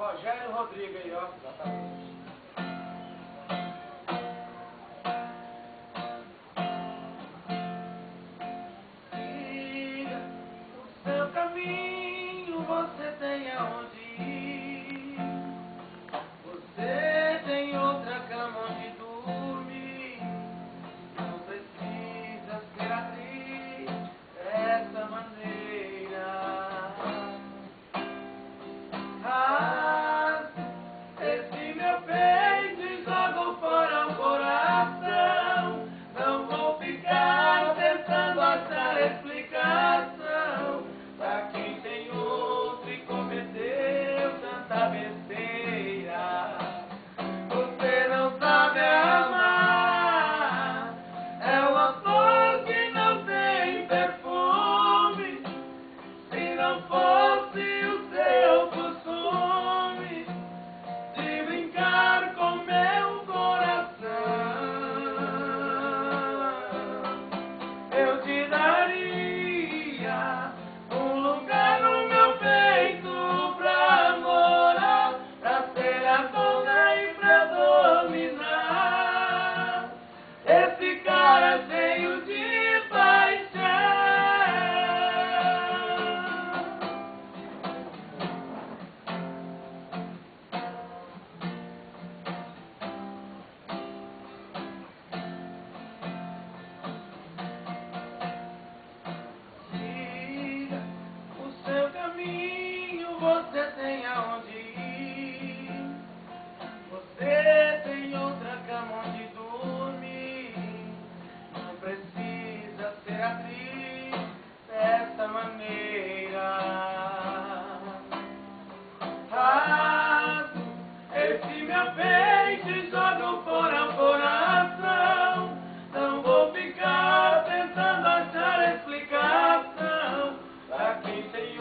Rogério Rodrigues aí, ó. Exatamente. Siga o seu caminho, você tem aonde ir. Você tem outra cama onde dormir. Não precisa ser atriz dessa maneira. Esse meu peito e jogo fora o coração. Não vou ficar tentando achar explicação pra quem tem outro e cometeu tanta besteira. Você não sabe amar, é uma flor que não tem perfume. Se não fosse o seu costume de brincar com meu coração, eu te daria um lugar no meu peito pra morar, pra ser a dona e pra dominar esse cara cheio de paixão. Siga o seu caminho, você tem aonde ir. Você tem outra cama onde dormir. Não precisa ser atriz dessa maneira. Rasgo esse meu peito e jogo fora o coração. Não vou ficar tentando achar explicação pra quem tem